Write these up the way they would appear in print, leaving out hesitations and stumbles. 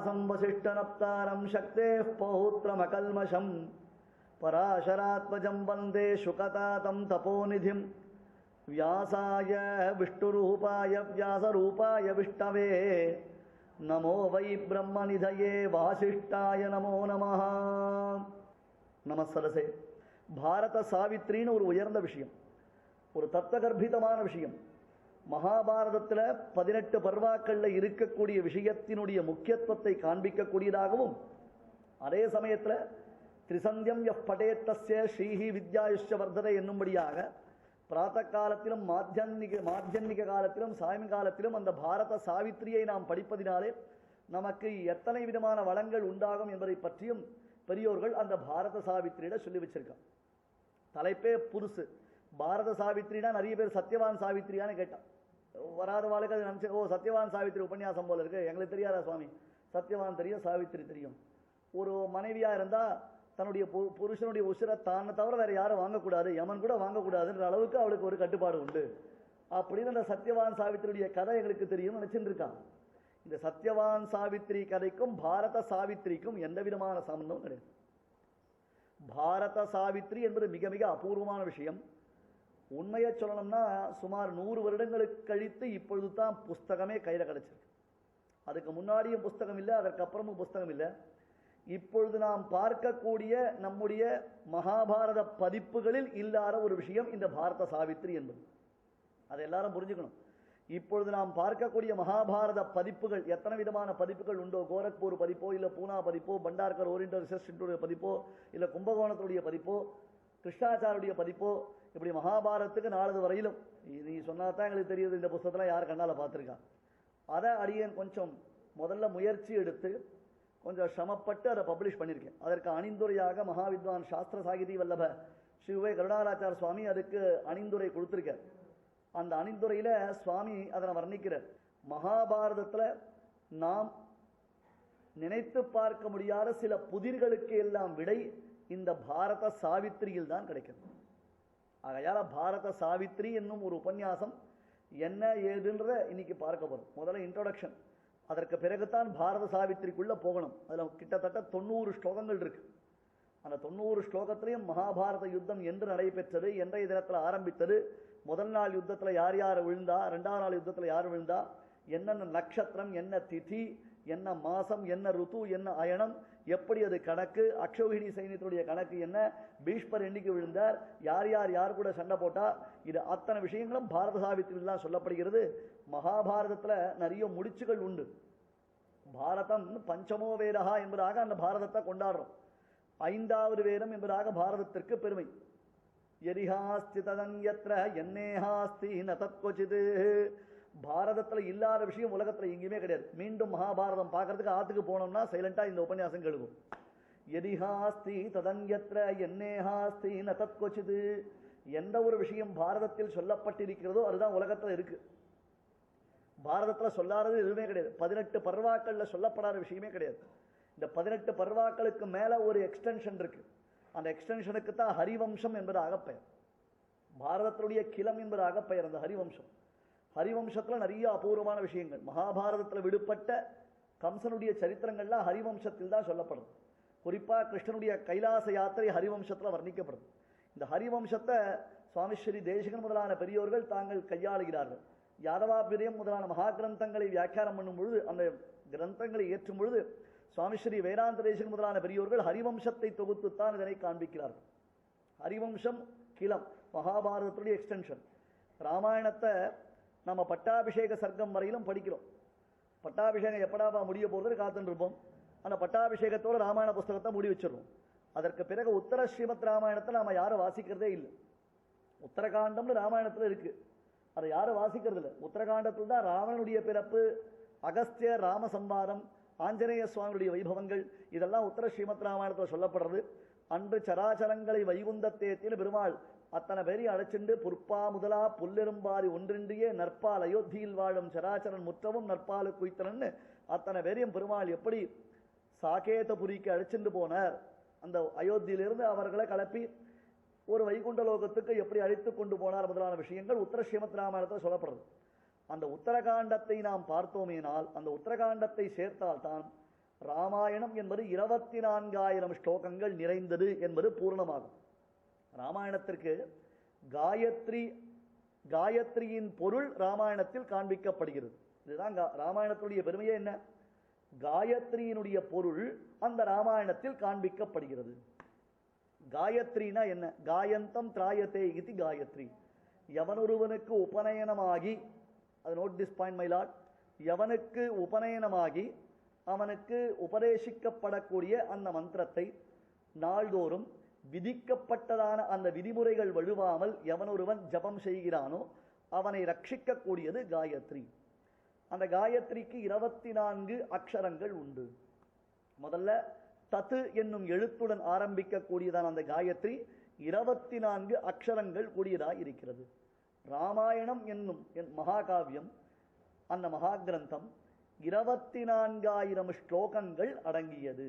व्यासं वसिष्ठनप्तारं शक्तेः पौत्रमकल्मषं पराशरात्मजं वन्दे शुकतातं तपोनिधिं व्यासाय विष्णुरूपाय व्यासरूपाय विष्णवे नमो वै ब्रह्मनिधये वासिष्ठाय नमो नमः. நமஸ்தரசே. பாரத சாவித்ரின்னு ஒரு உயர்ந்த விஷயம், ஒரு தத்துவகர்ப்பிதமான விஷயம். மகாபாரதத்தில் 18 பர்வாக்களில் இருக்கக்கூடிய விஷயத்தினுடைய முக்கியத்துவத்தை காண்பிக்கக்கூடியதாகவும், அதே சமயத்தில் திரிசந்தியம் எஃப் படேத்தஸ்ய ஸ்ரீஹி வித்யாயுஷ்ய வர்ததை என்னும்படியாக பிராத்த காலத்திலும் மாத்தியன்மிக காலத்திலும் சாயங்காலத்திலும் அந்த பாரத சாவித்திரியை நாம் படிப்பதினாலே நமக்கு எத்தனை விதமான வளங்கள் உண்டாகும் என்பதை பற்றியும் பெரியோர்கள் அந்த பாரத சாவித்திரியிட சொல்லி வச்சிருக்கான். தலைப்பே புதுசு. பாரத சாவித்திரினா நிறைய பேர் சத்யவான் சாவித்திரியான்னு கேட்டான். வராத வாழ்க்கை அது நினச்சி, ஓ சத்யவான் சாவித்திரி உபன்யாசம் போல இருக்கு, எங்களுக்கு தெரியாதா சுவாமி? சத்யவான் தெரியும், சாவித்திரி தெரியும். ஒரு மனைவியா இருந்தா தன்னுடைய புருஷனுடைய உசிரை தானே தவிர வேற யாரும் வாங்கக்கூடாது, யமன் கூட வாங்கக்கூடாதுன்ற அளவுக்கு அவளுக்கு ஒரு கட்டுப்பாடு உண்டு அப்படின்னு அந்த சத்யவான் சாவித்திரியுடைய கதை எங்களுக்கு தெரியும் நினைச்சுட்டு இருக்கான். இந்த சத்யவான் சாவித்திரி கதைக்கும் பாரத சாவித்திரிக்கும் எந்த விதமான சம்பந்தமும் கிடையாது. பாரத சாவித்திரி என்பது மிக மிக அபூர்வமான விஷயம். உண்மையை சொல்லணும்னா சுமார் 100 வருடங்களுக்கு கழித்து இப்பொழுது தான் புஸ்தகமே கையில் கிடைச்சிருக்கு. அதுக்கு முன்னாடியும் புஸ்தகம் இல்லை, அதற்கு அப்புறமும் புஸ்தகம் இல்லை. இப்பொழுது நாம் பார்க்கக்கூடிய நம்முடைய மகாபாரத பதிப்புகளில் இல்லாத ஒரு விஷயம் இந்த பாரத சாவித்திரி என்பது. அதை எல்லாரும் புரிஞ்சுக்கணும். இப்பொழுது நாம் பார்க்கக்கூடிய மகாபாரத பதிப்புகள் எத்தனை விதமான பதிப்புகள் உண்டோ, கோரக்பூர் பதிப்போ, இல்லை பூனா பதிப்போ, பண்டார்கர் ஓரியன்டல் ரிசர்ச் இன்ஸ்டிடியூட் பதிப்போ, இல்லை கும்பகோணத்துடைய பதிப்போ, கிருஷ்ணாச்சாரியுடைய பதிப்போ, இப்படி மகாபாரதத்துக்கு நாளது வரையிலும் நீ சொன்னா தான் எங்களுக்கு தெரியுது இந்த புஸ்தகத்தில் யார் கண்ணால் பார்த்துருக்கான். அதை அடியேன் கொஞ்சம் முதல்ல முயற்சி எடுத்து கொஞ்சம் சிரமப்பட்டு அதை பப்ளிஷ் பண்ணியிருக்கேன். அதற்கு அணிந்துரையாக மகாவித்வான் சாஸ்திர சாகிதி வல்லப ஸ்ரீ கருடாராச்சார சுவாமி அதுக்கு அணிந்துரை கொடுத்திருக்கார். அந்த அணிந்துரையில சுவாமி அதனை வர்ணிக்கிறார். மகாபாரதத்தில் நாம் நினைத்து பார்க்க முடியாத சில புதிர்களுக்கு எல்லாம் விடை இந்த பாரத சாவித்திரியில் தான் கிடைக்கிறது. ஆகையால பாரத சாவித்திரி என்னும் ஒரு உபன்யாசம் என்ன ஏதுன்றத இன்னைக்கு பார்க்க போறோம். முதல்ல இன்ட்ரோடக்ஷன், அதற்கு பிறகுதான் பாரத சாவித்திரிக்குள்ள போகணும். அதில் கிட்டத்தட்ட 90 ஸ்லோகங்கள் இருக்கு. அந்த 90 ஸ்லோகத்திலையும் மகாபாரத யுத்தம் என்று நடைபெற்றது, என்றைய தினத்தில் ஆரம்பித்தது, முதல் நாள் யுத்தத்தில் யார் யார் விழுந்தா, 2ஆம் நாள் யுத்தத்தில் யார் விழுந்தா, என்னென்ன நட்சத்திரம், என்ன திதி, என்ன மாசம், என்ன ருத்து, என்ன அயனம், எப்படி அது கணக்கு, அக்ஷௌகிணி சைன்யத்துடைய கணக்கு என்ன, பீஷ்மர் எண்ணிக்கை விழுந்தார், யார் யார் யார் கூட சண்டை போட்டா, இது அத்தனை விஷயங்களும் பாரத சாவித்திரியில் தான் சொல்லப்படுகிறது. மகாபாரதத்தில் நிறைய முடிச்சுகள் உண்டு. பாரதம் பஞ்சமோ வேதா என்பதாக அந்த பாரதத்தை கொண்டாடுறோம். 5வது வேதம் என்பதாக பாரதத்திற்கு பெருமை. எரிஹாஸ்தி ததன்யத்ர என்னேஹாஸ்தி ந தத்கொசித். பாரதத்தில் இல்லாத விஷயம் உலகத்தில் எங்கேயுமே கிடையாது. மீண்டும் மகாபாரதம் பார்க்கறதுக்கு ஆத்துக்கு போனோம்னா சைலண்டா இந்த உபன்யாசம் கேளுவோம். எரிஹாஸ்தி ததன்யத்ர என்னேஹாஸ்தி ந தத்கொசித். எந்த ஒரு விஷயம் பாரதத்தில் சொல்லப்பட்டிருக்கிறதோ அதுதான் உலகத்தில் இருக்கு. பாரதத்தில் சொல்லாதது எதுவுமே கிடையாது. 18 பர்வாக்களில் சொல்லப்படாத விஷயமே கிடையாது. இந்த 18 பர்வாக்களுக்கு மேல ஒரு எக்ஸ்டென்ஷன் இருக்கு. அந்த எக்ஸ்டென்ஷனுக்கு தான் ஹரிவம்சம் என்பதாக பெயர். பாரதத்தினுடைய கிளம் என்பதாக பெயர் அந்த ஹரிவம்சம். ஹரிவம்சத்தில் நிறைய அபூர்வமான விஷயங்கள். மகாபாரதத்தில் விடுபட்ட கம்சனுடைய சரித்திரங்கள்லாம் ஹரிவம்சத்தில் தான் சொல்லப்படுது. குறிப்பா கிருஷ்ணனுடைய கைலாச யாத்திரை ஹரிவம்சத்தில் வர்ணிக்கப்படுது. இந்த ஹரிவம்சத்தை சுவாமி ஸ்ரீ தேசிகன் முதலான பெரியோர்கள் தாங்கள் கையாளுகிறார்கள். யாதவாபிரியம் முதலான மகா கிரந்தங்களை வியாக்கியானம் பண்ணும் பொழுது, அந்த கிரந்தங்களை ஏற்றும் பொழுது சுவாமி ஸ்ரீ வேதாந்த தேசிகன் முதலான பெரியோர்கள் ஹரிவம்சத்தை தொகுத்துத்தான் இதனை காண்பிக்கிறார்கள். ஹரிவம்சம் கிளம், மகாபாரதத்துடைய எக்ஸ்டென்ஷன். ராமாயணத்தை நம்ம பட்டாபிஷேக சர்க்கம் வரையிலும் படிக்கிறோம். பட்டாபிஷேகம் எப்படாப்பா முடிய போகிறது காத்துட்டு இருப்போம். அந்த பட்டாபிஷேகத்தோடு ராமாயண புஸ்தகத்தை மூடி வச்சிடறோம். அதற்கு பிறகு உத்தர ஸ்ரீமத் ராமாயணத்தை நாம யாரும் வாசிக்கிறதே இல்லை. உத்தரகாண்டம்னு ராமாயணத்தில் இருக்கு, அதை யாரும் வாசிக்கிறது இல்லை. உத்தரகாண்டத்தில் தான் ராவணனுடைய பிறப்பு, அகஸ்திய ராம சம்பாதம், ஆஞ்சநேய சுவாமியுடைய வைபவங்கள் இதெல்லாம் உத்தர ஸ்ரீமத் ராமாயணத்தில் சொல்லப்படுறது. அன்று சராச்சரங்களை வைகுந்தத்தேத்தின்னு பெருமாள் அத்தனை பேரையும் அழைச்சிண்டு புற்பா முதலா புல்லெரும்பாரி ஒன்றின்றியே நற்பால் அயோத்தியில் வாழும் சராச்சரன் முற்றவும் நற்பாலு குய்த்தனன்னு அத்தனை பேரையும் பெருமாள் எப்படி சாகேதபுரிக்கு அழைச்சிண்டு போனார், அந்த அயோத்தியிலிருந்து அவர்களை கலப்பி ஒரு வைகுண்ட லோகத்துக்கு எப்படி அழைத்து கொண்டு போனார் முதலான விஷயங்கள் உத்தர ஸ்ரீமத் ராமாயணத்தில் சொல்லப்படுறது. அந்த உத்தரகாண்டத்தை நாம் பார்த்தோமேனால், அந்த உத்தரகாண்டத்தை சேர்த்தால்தான் ராமாயணம் என்பது 24,000 ஸ்லோகங்கள் நிறைந்தது என்பது பூர்ணமாகும். ராமாயணத்திற்கு காயத்ரியின் பொருள் ராமாயணத்தில் காண்பிக்கப்படுகிறது. இதுதான் ராமாயணத்துடைய பெருமையே என்ன? காயத்ரியினுடைய பொருள் அந்த ராமாயணத்தில் காண்பிக்கப்படுகிறது. காயத்ரினா என்ன? காயந்தம் திராயத்தே இது காயத்ரி. எவனொருவனுக்கு உபநயனமாகி, அது note this point my lord, எவனுக்கு உபநயனமாகி அவனுக்கு உபதேசிக்கப்படக்கூடிய அந்த மந்திரத்தை நாள்தோறும் விதிக்கப்பட்டதான அந்த விதிமுறைகள் வழுவாமல் எவனொருவன் ஜபம் செய்கிறானோ அவனை ரட்சிக்கக்கூடியது காயத்ரி. அந்த காயத்ரிக்கு 24 அக்ஷரங்கள் உண்டு. முதல்ல தத்து என்னும் எழுத்துடன் ஆரம்பிக்கக்கூடியதான அந்த காயத்ரி 24 அக்ஷரங்கள் கூடியதாய் இருக்கிறது. ராமாயணம் என்னும் மகாகாவியம், அந்த மகா கிரந்தம் 24,000 ஸ்லோகங்கள் அடங்கியது.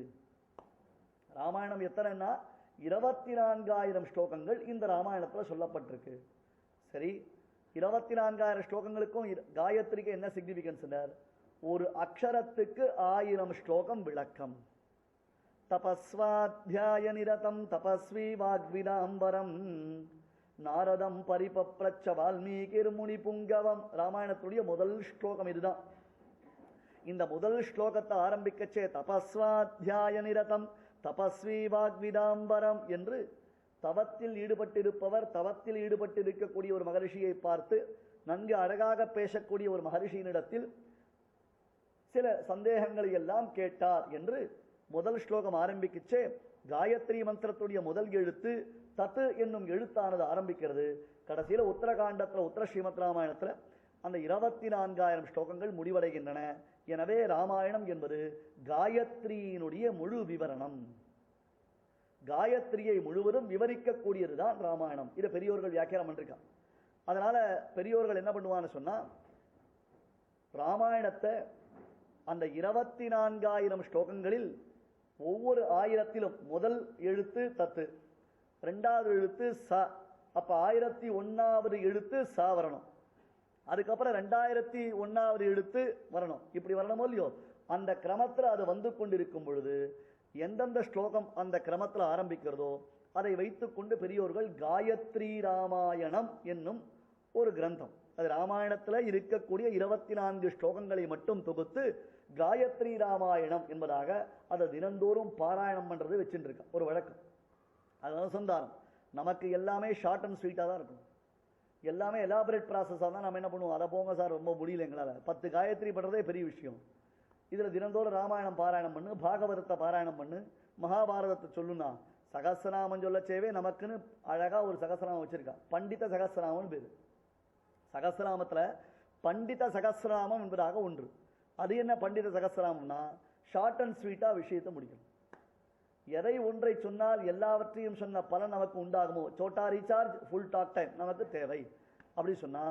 ராமாயணம் எத்தனைன்னா 24,000 ஸ்லோகங்கள் இந்த ராமாயணத்தில் சொல்லப்பட்டிருக்கு. சரி, 24,000 ஸ்லோகங்களுக்கும் காயத்ரிக்கு என்ன சிக்னிஃபிகன்ஸ்? ஒரு அக்ஷரத்துக்கு 1000 ஸ்லோகம் விளக்கம். தபஸ்வாத்யாய நிரதம் தபஸ்வி வாக்விதாம்பரம் நாரதம் பரிபப்ரச்ச வால்மீகிர் முனி புங்கவம். ராமாயணத்துடைய முதல் ஸ்லோகம் இதுதான். இந்த முதல் ஸ்லோகத்தை ஆரம்பிக்கச்சே தபஸ்வாத்யாய நிரதம் தபஸ்வி வாக்விதாம்பரம் என்று தவத்தில் ஈடுபட்டிருப்பவர், தவத்தில் ஈடுபட்டிருக்கக்கூடிய ஒரு மகரிஷியை பார்த்து நன்கு அழகாக பேசக்கூடிய ஒரு மகரிஷியினிடத்தில் சில சந்தேகங்களை எல்லாம் கேட்டார் என்று முதல் ஸ்லோகம் ஆரம்பிக்கச்சே காயத்ரி மந்திரத்துடைய முதல் எழுத்து தத்து என்னும் எழுத்தானது ஆரம்பிக்கிறது. கடைசியில் உத்தரகாண்டத்தில், உத்தர ஸ்ரீமத் ராமாயணத்தில் அந்த 24,000 ஸ்லோகங்கள் முடிவடைகின்றன. எனவே ராமாயணம் என்பது காயத்ரியினுடைய முழு விவரணம். காயத்ரியை முழுவதும் விவரிக்கக்கூடியதுதான் ராமாயணம். இதை பெரியோர்கள் வியாக்கியானம் பண்ணிருக்காங்க. அதனால பெரியோர்கள் என்ன பண்ணுவான்னு சொன்னா, ராமாயணத்தை அந்த 24,000 ஸ்லோகங்களில் ஒவ்வொரு 1000த்திலும் முதல் எழுத்து தத்து, 2வது எழுத்து ச, அப்ப 1001வது எழுத்து ச வரணும். அதுக்கப்புறம் 2001வது எழுத்து வரணும். இப்படி வரணுமோ இல்லையோ, அந்த கிரமத்தில் அது வந்து கொண்டிருக்கும் பொழுது எந்தெந்த ஸ்லோகம் அந்த கிரமத்தில் ஆரம்பிக்கிறதோ அதை வைத்துக்கொண்டு பெரியோர்கள் காயத்ரி ராமாயணம் என்னும் ஒரு கிரந்தம், அது ராமாயணத்தில் இருக்கக்கூடிய 24 ஸ்லோகங்களை மட்டும் தொகுத்து காயத்ரி ராமாயணம் என்பதாக அதை தினந்தோறும் பாராயணம் பண்றது வச்சுட்டு இருக்க ஒரு வழக்கம். அது அனுசந்தானம். நமக்கு எல்லாமே ஷார்ட் அண்ட் ஸ்வீட்டாக தான் இருக்கும். எல்லாமே எலாபரேட் ப்ராசஸாக தான் நம்ம என்ன பண்ணுவோம், அதை போங்க சார் ரொம்ப முடியல எங்களால், 10 காயத்ரி பண்ணுறதே பெரிய விஷயம். இதில் தினந்தோறும் ராமாயணம் பாராயணம் பண்ணு, பாகவதத்தை பாராயணம் பண்ணு, மகாபாரதத்தை சொல்லுனா சகஸ்ரநாமம் சொல்லச்சேவே நமக்குன்னு அழகாக ஒரு சகஸ்ரநாமம் வச்சிருக்கா. பண்டித சகஸ்ரநாமம்னு பேர். சகஸ்ரநாமத்தில் பண்டித சகஸ்ரநாமம் என்பதாக ஒன்று. அது என்ன பண்டித சகஸ்ரநாமம்னா, ஷார்ட் அண்ட் ஸ்வீட்டாக விஷயத்தை முடிக்கணும். எதை ஒன்றை சொன்னால் எல்லாவற்றையும் சொன்ன பலன் நமக்கு உண்டாகுமோ, சோட்டா ரீசார்ஜ் ஃபுல் டாக் டைம் நமக்கு தேவை அப்படி சொன்னா,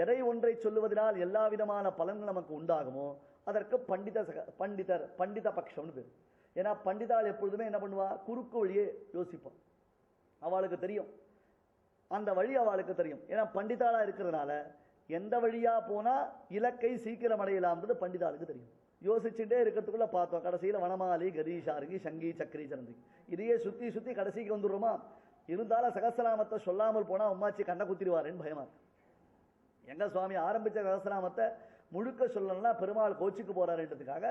எதை ஒன்றை சொல்லுவதனால் எல்லா விதமான பலன்கள் நமக்கு உண்டாகுமோ அதற்கு பண்டித பட்சம்னு பேர். ஏன்னா பண்டிதாள் எப்பொழுதுமே என்ன பண்ணுவா, குறுக்கு வழியே யோசிப்பான். அவளுக்கு தெரியும், அந்த வழி அவளுக்கு தெரியும். ஏன்னா பண்டிதாளா இருக்கிறதுனால எந்த வழியா போனா இலக்கை சீக்கிரம் அடையலாம்ன்றது பண்டிதாளுக்கு தெரியும். யோசிச்சுட்டே இருக்கிறதுக்குள்ள பார்த்தோம், கடைசியில் வனமாலி கதீஷாருகி சங்கி சக்கரி சரந்தி இதையே சுத்தி சுத்தி கடைசிக்கு வந்துடுறோமா. இருந்தாலும் சகஸ்ரநாமத்தை சொல்லாமல் போனா உமாச்சி கண்ணை குத்திடுவாருன்னு பயமா இருக்கு. எங்க சுவாமி ஆரம்பிச்ச சகஸ்ரநாமத்தை முழுக்க சொல்லணும்னா பெருமாள் கோச்சிக்கு போறாருன்றதுக்காக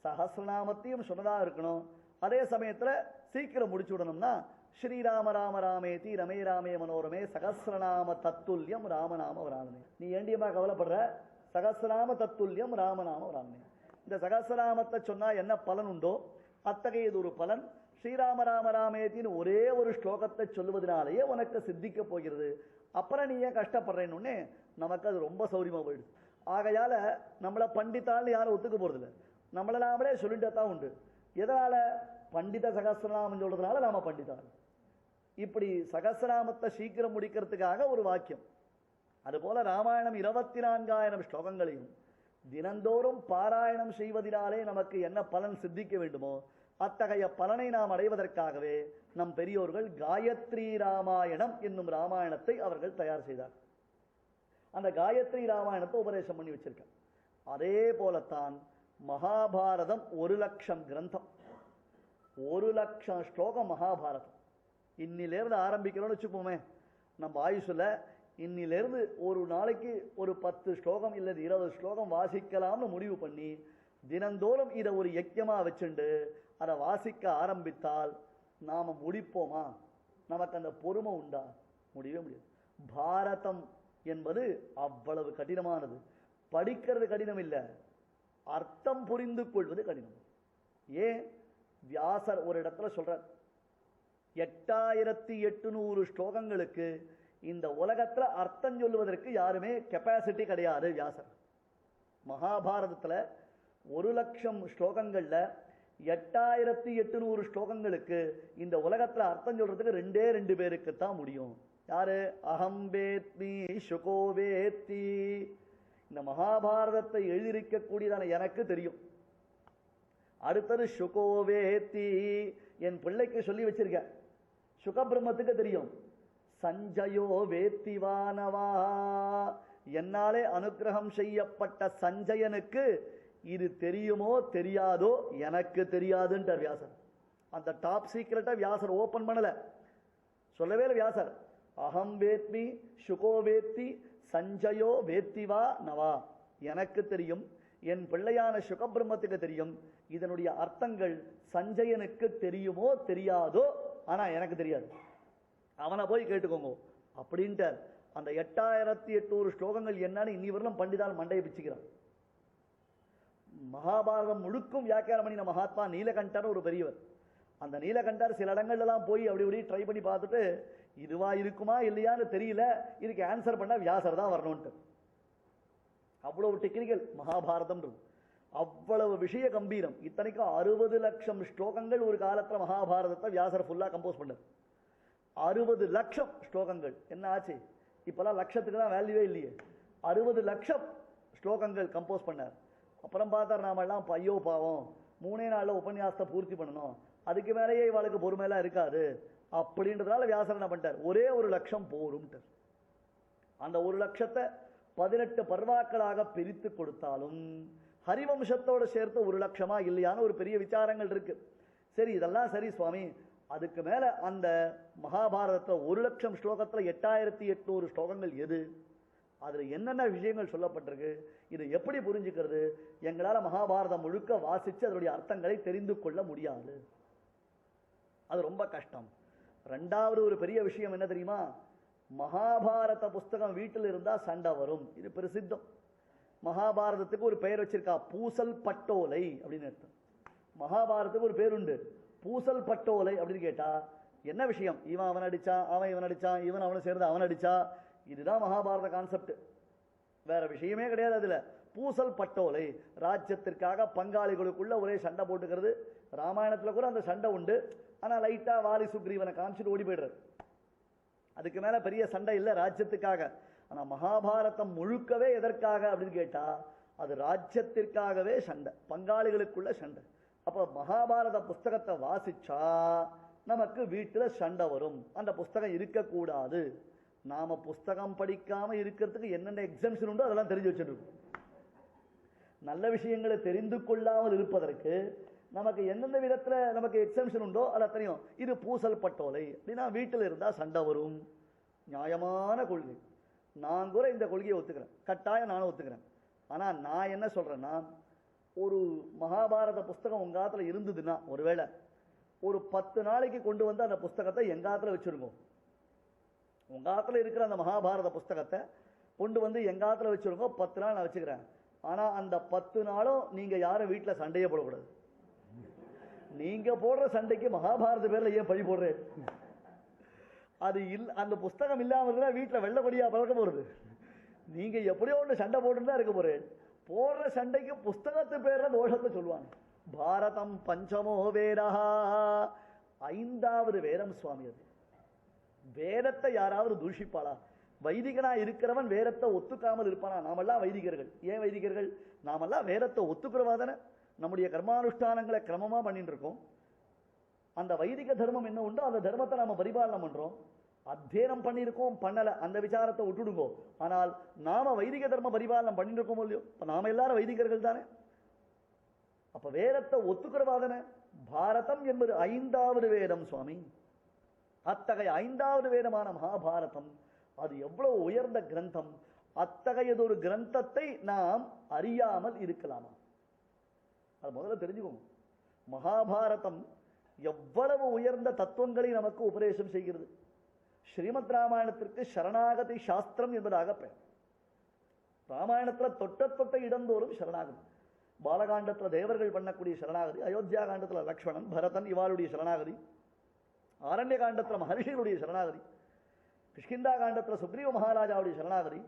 சகஸ்ரநாமத்தையும் சொன்னதா இருக்கணும். அதே சமயத்துல சீக்கிரம் முடிச்சு விடணும்னா ஸ்ரீராம ராம ராமேதி ரமே ராமே மனோரமே சகஸ்ரநாம தத்துல்யம் ராமநாம வராணமே. நீ ஏண்டியமா கவலைப்படுற, சகஸ்ரநாம தத்துல்யம் ராமநாம வராணமே. இந்த சகஸ்ரநாமத்தை சொன்னா என்ன பலன் உண்டோ அத்தகையது ஒரு பலன் ஸ்ரீராம ராம ராமேத்தின் ஒரே ஒரு ஸ்லோகத்தை சொல்லுவதனாலேயே உனக்கு சித்திக்க போகிறது. அப்புறம் நீ ஏன் கஷ்டப்படுறேன்னு நமக்கு அது ரொம்ப சௌரியமா போயிடுது. ஆகையால நம்மளை பண்டித்தாள்னு யாரும் ஒத்துக்க போறதில்லை, நம்மளை நாமளே சொல்லிட்டு தான் உண்டு. எதனால? பண்டித சகஸ்ரநாமம் சொல்றதுனால நாம பண்டிதாள். இப்படி சகஸ்ரநாமத்தை சீக்கிரம் முடிக்கிறதுக்காக ஒரு வாக்கியம். அதுபோல ராமாயணம் 24,000 ஸ்லோகங்களையும் தினந்தோறும் பாராயணம் செய்வதனாலே நமக்கு என்ன பலன் சித்திக்க வேண்டுமோ அத்தகைய பலனை நாம் அடைவதற்காகவே நம் பெரியோர்கள் காயத்ரி ராமாயணம் என்னும் ராமாயணத்தை அவர்கள் தயார் செய்தார். அந்த காயத்ரி ராமாயணத்தை உபதேசம் பண்ணி வச்சிருக்க. அதே போலத்தான் மகாபாரதம் 1,00,000 கிரந்தம், 1,00,000 ஸ்லோகம் மகாபாரதம். இன்னிலேருந்து ஆரம்பிக்கிறோம்னு வச்சுப்போமே, நம்ம ஆயுசுல இன்னிலேருந்து ஒரு நாளைக்கு ஒரு 10 ஸ்லோகம் இல்லை 20 ஸ்லோகம் வாசிக்கலாம்னு முடிவு பண்ணி தினந்தோறும் இதை ஒரு யஜ்யமா வச்சுண்டு அதை வாசிக்க ஆரம்பித்தால் நாம முடிப்போமா? நமக்கு அந்த பொறுமை உண்டா? முடியவே முடியாது. பாரதம் என்பது அவ்வளவு கடினமானது. படிக்கிறது கடினம் இல்லை, அர்த்தம் புரிந்து கொள்வது கடினம். ஏன்? வியாசர் ஒரு இடத்துல சொல்றார், 8800 ஸ்லோகங்களுக்கு இந்த உலகத்துல அர்த்தம் சொல்லுவதற்கு யாருமே கெப்பாசிட்டி கிடையாது. வியாசர் மகாபாரதத்துல 1,00,000 ஸ்லோகங்கள்ல 8800 ஸ்லோகங்களுக்கு இந்த உலகத்துல அர்த்தம் சொல்றதுக்கு 2 பேருக்கு தான் முடியும். யாரு? அகம் வேத்மி சுகோ வேத்தி. இந்த மகாபாரதத்தை எழுதியிருக்கக்கூடியதான எனக்கு தெரியும். அடுத்தது சுகோ வேத்தி, என் பிள்ளைக்கு சொல்லி வச்சிருக்க. சுகபிரம்மத்துக்கு தெரியும். சஞ்சயோ வேத்திவானவா, என்னாலே அனுகிரகம் செய்யப்பட்ட சஞ்சயனுக்கு இது தெரியுமோ தெரியாதோ எனக்கு தெரியாதுன்றார் வியாசர். அந்த டாப் சீக்ரெட்டை வியாசர் ஓபன் பண்ணல, சொல்லவே இல்லை வியாசர். அகம் வேத்மி சுகோ வேத்தி சஞ்சயோ வேத்திவா நவா, எனக்கு தெரியும், என் பிள்ளையான சுகபிரம்மத்துக்கு தெரியும். இதனுடைய அர்த்தங்கள் சஞ்சயனுக்கு தெரியுமோ தெரியாதோ, ஆனா எனக்கு தெரியாது, அவனை போய் கேட்டுக்கோங்க அப்படின்ட்டார். அந்த 8800 ஸ்லோகங்கள் என்னன்னு இன்னி வரலும் பண்டிதால் மண்டையை பிச்சுக்கிறான். மகாபாரதம் முழுக்கும் வியாக்கியானம் பண்ணின மகாத்மா நீலகண்டர் ஒரு பெரியவர். அந்த நீலகண்டர் சில இடங்கள்லாம் போய் அப்படி இப்படி ட்ரை பண்ணி பார்த்துட்டு இதுவா இருக்குமா இல்லையான்னு தெரியல, இதுக்கு ஆன்சர் பண்ண வியாசர் தான் வரணும்ட்டு. அவ்வளவு டெக்னிக்கல் மகாபாரதம், அவ்வளவு விஷய கம்பீரம். இத்தனைக்கும் 60 லட்சம் ஸ்லோகங்கள் ஒரு காலத்துல மகாபாரதத்தை வியாசர் ஃபுல்லா கம்போஸ் பண்ணார். 60 லட்சம் ஸ்லோகங்கள். என்ன ஆச்சு? இப்பெல்லாம் லட்சத்துக்கு தான் வேல்யூவே இல்லையே. 60 லட்சம் ஸ்லோகங்கள் கம்போஸ் பண்ணார். அப்புறம் பார்த்தா நாமெல்லாம் ஐயோ பாவம் 3 நாளில் உபன்யாசத்தை பூர்த்தி பண்ணணும், அதுக்கு மேலேயே இவாளுக்கு பொறுமையெல்லாம் இருக்காது அப்படின்றதுனால வியாசர் என்ன பண்ணிட்டார், ஒரே 1 லட்சம் போரும். அந்த 1 லட்சத்தை 18 பர்வாக்களாக பிரித்து கொடுத்தாலும் ஹரிவம்சத்தோடு சேர்த்து 1 லட்சமா இல்லையான்னு ஒரு பெரிய விசாரங்கள் இருக்கு. சரி, இதெல்லாம் சரி சுவாமி, அதுக்கு மேல அந்த மகாபாரதத்தில் 1 லட்சம் ஸ்லோகத்துல 8800 ஸ்லோகங்கள் எது, அதுல என்னென்ன விஷயங்கள் சொல்லப்பட்டிருக்கு, இதை எப்படி புரிஞ்சுக்கிறது? எங்களால மகாபாரதம் முழுக்க வாசிச்சு அதனுடைய அர்த்தங்களை தெரிந்து கொள்ள முடியாது, அது ரொம்ப கஷ்டம். 2வது ஒரு பெரிய விஷயம் என்ன தெரியுமா? மகாபாரத புஸ்தகம் வீட்டில் இருந்தா சண்டை வரும், இது பிரசித்தம். மகாபாரதத்துக்கு ஒரு பெயர் வச்சிருக்கா, பூசல் பட்டோலை அப்படின்னு அர்த்தம். மகாபாரதத்துக்கு ஒரு பேர் உண்டு, பூசல் பட்டோலை அப்படின்னு கேட்டா என்ன விஷயம்? இவன் அவன் அடிச்சான், அவன் இவன் அடிச்சான், இவன் அவனை சேர்ந்து அவன் அடிச்சா, இதுதான் மகாபாரத கான்செப்ட், வேற விஷயமே கிடையாது. அதுல பூசல் பட்டோலை, ராஜ்யத்திற்காக பங்காளிகளுக்குள்ள ஒரே சண்டை போட்டுக்கிறது. ராமாயணத்துல கூட அந்த சண்டை உண்டு, ஆனா லைட்டா வாலி சுக்ரீவனை காமிச்சிட்டு ஓடி போயிடுறது, அதுக்கு மேல பெரிய சண்டை இல்லை ராஜ்யத்துக்காக. ஆனா மகாபாரதம் முழுக்கவே எதற்காக அப்படின்னு கேட்டா அது ராஜ்யத்திற்காகவே சண்டை, பங்காளிகளுக்குள்ள சண்டை. அப்ப மகாபாரத புஸ்தகத்தை வாசிச்சா நமக்கு வீட்டுல சண்டை வரும், அந்த புஸ்தகம் இருக்கக்கூடாது. நாம புஸ்தகம் படிக்காம இருக்கிறதுக்கு என்னென்ன எக்ஸம்ஷன் உண்டோ அதெல்லாம் தெரிஞ்சு வச்சிருக்கோம். நல்ல விஷயங்களை தெரிந்து கொள்ளாமல் இருப்பதற்கு நமக்கு எந்தெந்த விதத்துல நமக்கு எக்ஸம்ஷன் உண்டோ அது தெரியும். இது பூசல் பட்டோலை அப்படின்னா வீட்டில் இருந்தா சண்டை வரும், நியாயமான கொள்கை. நான் கூட இந்த கொள்கையை ஒத்துக்கிறேன், கட்டாயம் நானும் ஒத்துக்கிறேன். ஆனா நான் என்ன சொல்றேன்னா, ஒரு மகாபாரத புஸ்தகம் உங்க ஆத்துல இருந்ததுன்னா ஒருவேளை ஒரு 10 நாளைக்கு கொண்டு வந்து அந்த புஸ்தகத்தை எங்க ஆத்துல வச்சிருங்க. உங்க ஆத்துல இருக்கிற அந்த மகாபாரத புஸ்தகத்தை கொண்டு வந்து எங்க ஆத்துல வச்சிருங்க, 10 நாள் நான் வச்சுக்கிறேன். ஆனா அந்த 10 நாளும் நீங்க யாரும் வீட்டுல சண்டையே போடக்கூடாது. நீங்க போடுற சண்டைக்கு மகாபாரத பேர்ல ஏன் பழி போடுறேன்? அது அந்த புஸ்தகம் இல்லாம இருந்தா வீட்டுல வெள்ளப்படியா பழக்க போறது. நீங்க எப்படியோ ஒன்று சண்டை போட்டுதான் இருக்க போறேன். போடுற சண்டைக்கு புஸ்தகத்து பேர்ல தோஷத்தை சொல்லுவாங்க. பாரதம் பஞ்சமோ வேதா, 5வது வேதம் சுவாமி. அது வேதத்தை யாராவது தூஷிப்பாளா? வைதிகனா இருக்கிறவன் வேதத்தை ஒத்துக்காமல் இருப்பானா? நாமெல்லாம் வைதிகர்கள். ஏன் வைதிகர்கள்? நாமெல்லாம் வேதத்தை ஒத்துக்கிறவா தானே நம்முடைய கர்மானுஷ்டானங்களை கிரமமா பண்ணிட்டு இருக்கோம். அந்த வைதிக தர்மம் என்ன உண்டோ அந்த தர்மத்தை நாம பரிபாலனம் பண்றோம். அத்தியனம் பண்ணியிருக்கோம் பண்ணல, அந்த விசாரத்தை விட்டுடுங்கோ. ஆனால் நாம வைதிக தர்ம பரிபாலனம் பண்ணிட்டு இருக்கோம் இல்லையோ? நாம எல்லாரும் வைதிகர்கள் தானே. அப்ப வேதத்தை ஒத்துக்கிறவாதன பாரதம் என்பது 5வது வேதம் சுவாமி. அத்தகைய 5வது வேதமான மகாபாரதம் அது எவ்வளவு உயர்ந்த கிரந்தம். அத்தகையதொரு கிரந்தத்தை நாம் அறியாமல் இருக்கலாமா? அது முதல்ல தெரிஞ்சுக்கோங்க. மகாபாரதம் எவ்வளவு உயர்ந்த தத்துவங்களை நமக்கு உபதேசம் செய்கிறது. ஸ்ரீமத் ராமாயணத்திற்கு சரணாகதி சாஸ்திரம் என்பதாக பெயர். ராமாயணத்துல தொட்ட இடந்தோறும் சரணாகதி. பாலகாண்டத்துல தேவர்கள் பண்ணக்கூடிய சரணாகதி, அயோத்தியா காண்டத்துல லக்ஷ்மணன் பரதன் இவாளுடைய சரணாகதி, ஆரண்ய காண்டத்துல மகர்ஷிகளுடைய சரணாகதி, கிஷ்கிந்தா காண்டத்துல சுக்ரீவ மகாராஜாவுடைய சரணாகதி,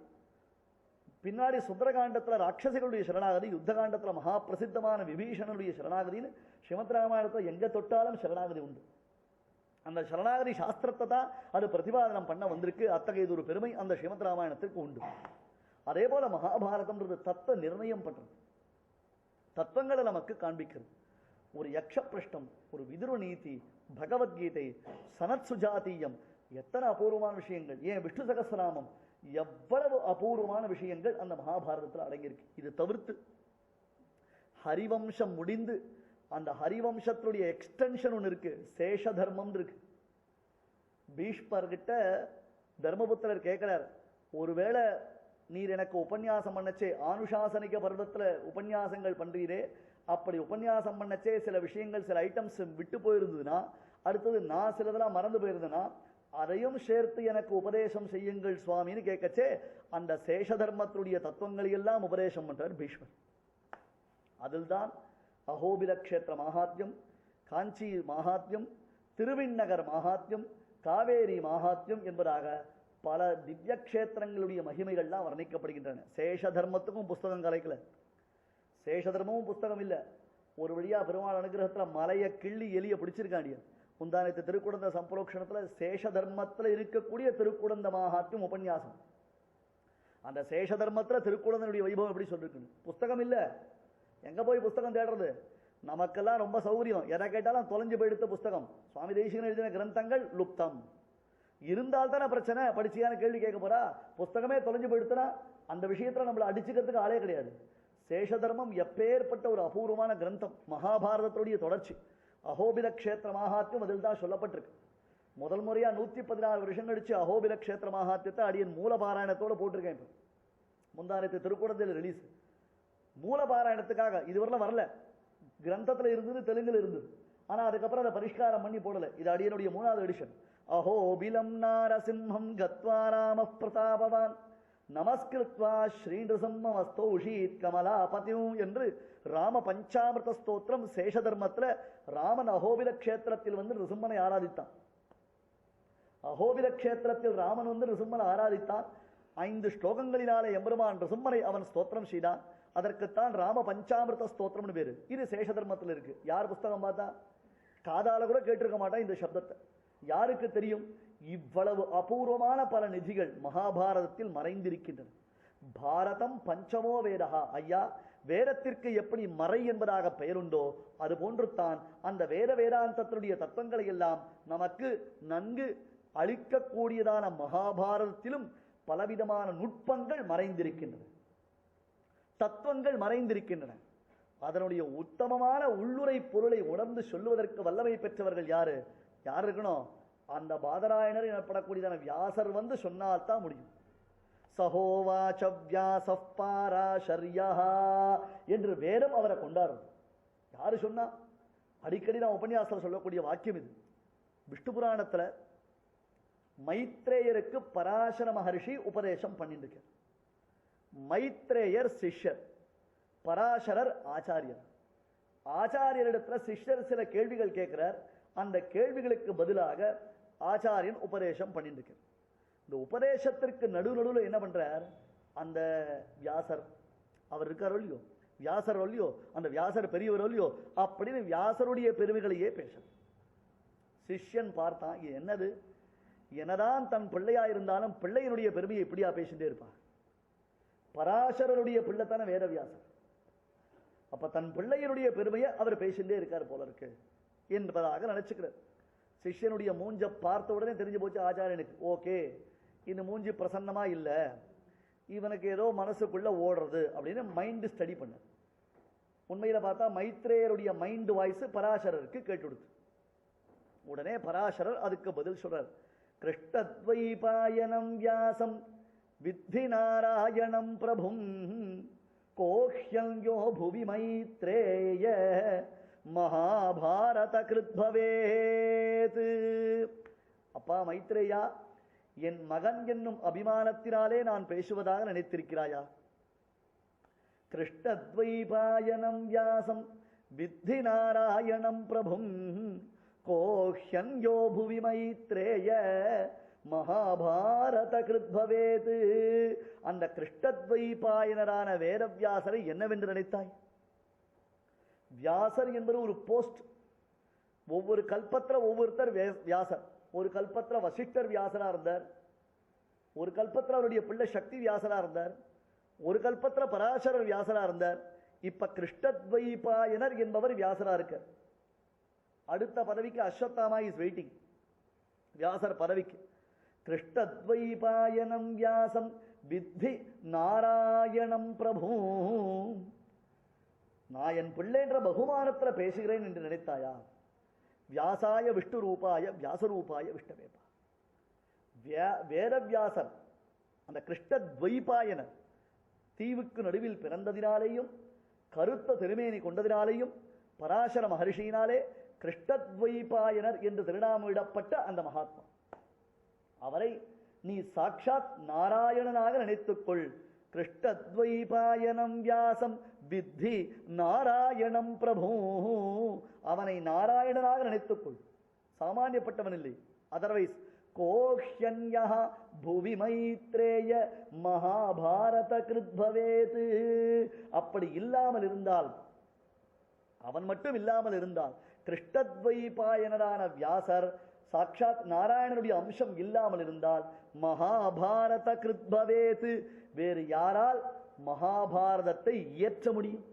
பின்னாடி சுந்தரகாண்டத்துல ராட்சசிகளுடைய சரணாகதி, யுத்த காண்டத்துல மகா பிரசித்தமான விபீஷணனுடைய சரணாகதின்னு ஸ்ரீமத் ராமாயணத்துல எங்க தொட்டாலும் சரணாகதி உண்டு. அந்த சரணாகதி சாஸ்திரத்தை தான் அது பிரதிபாதனம் பண்ண வந்திருக்கு. அத்தகையது ஒரு பெருமை அந்த ஸ்ரீமத் ராமாயணத்திற்கு உண்டு. அதே போல மகாபாரதம்ன்றது தத்துவ நிர்ணயம் பண்றது, தத்துவங்களை நமக்கு காண்பிக்கிறது. ஒரு யக்ஷ பிரஷ்டம், ஒரு விதுரு நீதி, பகவத்கீதை, சனத் சுஜாதீயம், எத்தனை அபூர்வமான விஷயங்கள். ஏன் விஷ்ணு சகஸ்ரநாமம், எவ்வளவு அபூர்வமான விஷயங்கள் அந்த மகாபாரதத்தில் அடங்கியிருக்கு. இது தவிர்த்து ஹரிவம்சம் முடிந்து அந்த ஹரிவம்சத்துடைய எக்ஸ்டென்ஷன் ஒன்று இருக்கு, சேஷ தர்மம் இருக்கு. பீஷ்மர்கிட்ட தர்மபுத்திரர் கேட்கிறார், ஒருவேளை நீர் எனக்கு உபன்யாசம் பண்ணச்சே ஆனுசாசனிக பருவத்துல உபன்யாசங்கள் பண்றீரே, அப்படி உபன்யாசம் பண்ணச்சே சில விஷயங்கள் சில ஐட்டம்ஸ் விட்டு போயிருந்ததுன்னா, அடுத்தது நான் சிலதெல்லாம் மறந்து போயிருந்தேன்னா அதையும் சேர்த்து எனக்கு உபதேசம் செய்யுங்கள் சுவாமின்னு கேட்கச்சே அந்த சேஷ தர்மத்துடைய தத்துவங்களை எல்லாம் உபதேசம் பண்றார் பீஷ்மர். அதில்தான் அஹோபில கஷேத்திர மகாத்யம், காஞ்சி மகாத்யம், திருவிண்ணகர் மகாத்யம், காவேரி மகாத்யம் என்பதாக பல திவ்ய கஷேத்திரங்களுடைய மகிமைகள்லாம் வர்ணிக்கப்படுகின்றன. சேஷ தர்மத்துக்கும் புஸ்தகம் கலைக்கல, சேஷ தர்மமும் புஸ்தகம் இல்லை. ஒரு வழியா பெருமாள் அனுகிரகத்துல மலையை கிள்ளி எலிய பிடிச்சிருக்காண்டிய முந்தானத்து திருக்குடந்த சம்பரோக்ஷணத்துல சேஷ தர்மத்துல இருக்கக்கூடிய திருக்குடந்த மகாத்யம் உபன்யாசம். அந்த சேஷ தர்மத்துல திருக்குடந்தனுடைய வைபவம் எப்படி சொல்லிருக்கு, புஸ்தகம் இல்ல. எங்க போய் புஸ்தகம் தேடுறது? நமக்கெல்லாம் ரொம்ப சௌகரியம், எதை கேட்டாலும் தொலைஞ்சு போயிடுத்த புஸ்தகம். சுவாமி தேசிகன் எழுதின கிரந்தங்கள் லுப்தம். இருந்தால் தானே பிரச்சனை, படிச்சியான கேள்வி கேட்க போறா. புஸ்தகமே தொலைஞ்சு போயிடுத்துனா அந்த விஷயத்துல நம்மளை அடிச்சுக்கிறதுக்கு ஆளே கிடையாது. சேஷ தர்மம் எப்பேற்பட்ட ஒரு அபூர்வமான கிரந்தம், மகாபாரதத்துடைய தொடர்ச்சி. அஹோபில கஷேத்திர மகாத்யம் அதில் தான் சொல்லப்பட்டிருக்கு. முதல் முறையா 116 வருஷம் கழிச்சு அஹோபில கஷேத்திர மகாத்யத்தை அடியன் மூல பாராயணத்தோட போட்டிருக்கேன். இப்போ முந்தானத்து திருக்குடத்தில் ரிலீஸ். மூல பாராயணத்துக்காக இதுவரையில வரல, கிரந்தத்துல இருந்தது, தெலுங்குல இருந்தது. ஆனா அதுக்கப்புறம் அதை பரிஷ்காரம் பண்ணி போடல. இது அடியனுடைய 3வது எடிஷன். அஹோபிலம் நாரசிம்ஹம் கத்வா ராம பிரதாபவான் நமஸ்கிருத்வா ஸ்ரீநிருசம்மஸ்தௌஷீத் கமலாபதியும் என்று ராம பஞ்சாமிர்த ஸ்தோத்திரம் சேஷ தர்மத்துல ராமன் அஹோபில கஷேத்திரத்தில் வந்து நிருசிம்மனை ஆராதித்தான். அஹோபில கஷேத்திரத்தில் ராமன் வந்து நிருசிம்மனை ஆராதித்தான். 5 ஸ்லோகங்களினாலே எம்பெருமான் நிருசிம்மனை அவன் ஸ்தோத்திரம் செய்தான். அதற்குத்தான் ராம பஞ்சாமிர்த ஸ்தோத்திரம்னு பேரு. இது சேஷ தர்மத்தில் இருக்கு. யார் புஸ்தகம் பார்த்தா காதால கூட கேட்டிருக்க மாட்டான் இந்த சப்தத்தை. யாருக்கு தெரியும்? இவ்வளவு அபூர்வமான பல நிதிகள் மகாபாரதத்தில் மறைந்திருக்கின்றன. பாரதம் பஞ்சமோ வேதா. ஐயா, வேதத்திற்கு எப்படி மறை என்பதாக பெயருண்டோ அது போன்றுத்தான் அந்த வேத வேதாந்தத்தினுடைய தத்துவங்களை எல்லாம் நமக்கு நன்கு அளிக்கக்கூடியதான மகாபாரதத்திலும் பலவிதமான நுட்பங்கள் மறைந்திருக்கின்றன, தத்துவங்கள் மறைந்திருக்கின்றன. அதனுடைய உத்தமமான உள்ளுரை பொருளை உணர்ந்து சொல்லுவதற்கு வல்லமை பெற்றவர்கள் யாரு? யார் இருக்கணும்? அந்த பாதராயணர் எனப்படக்கூடியதான வியாசர் வந்து சொன்னால்தான் முடியும். சகோவாச வியாச பாராசர்யா என்று வேதம் அவரை கொண்டாடும். யாரு சொன்னா? அடிக்கடி நான் உபன்யாசத்தில் சொல்லக்கூடிய வாக்கியம் இது. விஷ்ணு புராணத்துல மைத்ரேயருக்கு பராசர மகர்ஷி உபதேசம் பண்ணிட்டு இருக்க. மைத்ரேயர் சிஷ்யர், பராசரர் ஆச்சாரியர். ஆச்சாரியரிடத்துல சிஷ்யர் சில கேள்விகள் கேட்கிறார். அந்த கேள்விகளுக்கு பதிலாக ஆச்சாரியன் உபதேசம் பண்ணிட்டு இருக்க. இந்த உபதேசத்திற்கு நடுவில் என்ன பண்றார்? அந்த வியாசர் அவர் இருக்காரோ இல்லையோ, வியாசர் இல்லையோ, அந்த வியாசர் பெரியவர் இல்லையோ அப்படின்னு வியாசருடைய பெருமைகளையே பேச சிஷ்யன் பார்த்தான். இது என்னது? என்னதான் தன் பிள்ளையா இருந்தாலும் பிள்ளையினுடைய பெருமையை இப்படியா பேசிட்டே இருப்பார்? பராசரருடைய பிள்ளைத்தான வேதவியாசர். அப்ப தன் பிள்ளையினுடைய பெருமையை அவர் பேசிட்டே இருக்கார் போல இருக்கு என்பதாக நினைச்சுக்கிறார். சிஷ்யனுடைய மூஞ்ச பார்த்த உடனே தெரிஞ்சு போச்சு ஆச்சாரியனுக்கு. ஓகே, இந்த மூஞ்சி பிரசன்னமா இல்லை, இவனுக்கு ஏதோ மனசுக்குள்ள ஓடுறது அப்படின்னு மைண்ட் ஸ்டடி பண்ண. உண்மையில பார்த்தா மைத்ரேயருடைய மைண்ட் வாய்ஸ் பராசரருக்கு கேட்டுடுது. உடனே பராசரர் அதுக்கு பதில் சொல்றார். கிருஷ்ணத்வைபாயனம் வியாசம் வித்தி நாராயணம் பிரபும் கோஹ்யோ புவி மைத்ரேய மகாபாரத கிருத்பவேத். அப்பா மைத்ரேயா, என் மகன் என்னும் அபிமானத்தினாலே நான் பேசுவதாக நினைத்திருக்கிறாயா? கிருஷ்ணத்வைபாயனம் வியாசம் வித்தி நாராயணம் பிரபும் கோஹ்யோ புவி மைத்ரேய மகாபாரத கிருத்பவேத். அந்த கிருஷ்ணத்வைபாயனரான வேதவியாசரை என்னவென்று நினைத்தாய்? வியாசர் என்பது ஒரு போஸ்ட். ஒவ்வொரு கல்பத்திர ஒவ்வொருத்தர் வியாசர். ஒரு கல்பத்திர வசிஷ்டர் வியாசரா இருந்தார், ஒரு கல்பத்திர அவருடைய பிள்ளை சக்தி வியாசரா இருந்தார், ஒரு கல்பத்திர பராசரர் வியாசரா இருந்தார். இப்ப கிருஷ்ணத்வைபாயனர் என்பவர் வியாசரா இருக்கார். அடுத்த பதவிக்கு அஸ்வத்தாமா இஸ் வெயிட்டிங், வியாசர் பதவிக்கு. கிருஷ்ணத்வைபாயனம் வியாசம் வித்தி நாராயணம் பிரபு. நான் என் பிள்ளை என்ற பகுமானத்துல பேசுகிறேன் என்று நினைத்தாயா? வியாசாய விஷ்ணு ரூபாய வியாசரூபாய விஷ்ணவேபா. வேதவியாசர் அந்த கிருஷ்ணத்வைபாயனர் தீவுக்கு நடுவில் பிறந்ததினாலேயும் கருத்த திருமேனி கொண்டதினாலேயும் பராசர மகர்ஷியினாலே கிருஷ்ணத்வைபாயனர் என்று திருநாமிடப்பட்ட அந்த மகாத்மா, அவரை நீ சாட்சாத் நாராயணனாக நினைத்துக்கொள். கிருஷ்ணத்வைபாயனம் வியாசம் வித்தி நாராயணம் பிரபு. அவனை நாராயணனாக நினைத்துக்கொள், சாமானியப்பட்டவன் இல்லை. அதர்வைஸ் கோஹ்யன்யா புவி மைத்ரேய மகாபாரத கிருத்பவேத். அப்படி இல்லாமல் இருந்தால், அவன் மட்டும் இல்லாமல் இருந்தால், கிருஷ்ணத்வைபாயனரான வியாசர் சாட்சாத் நாராயணனுடைய அம்சம் இல்லாமல் இருந்தால் மகாபாரத கிருத்பவேத். வேறு யாரால் மகாபாரதத்தை இயற்ற முடியும்?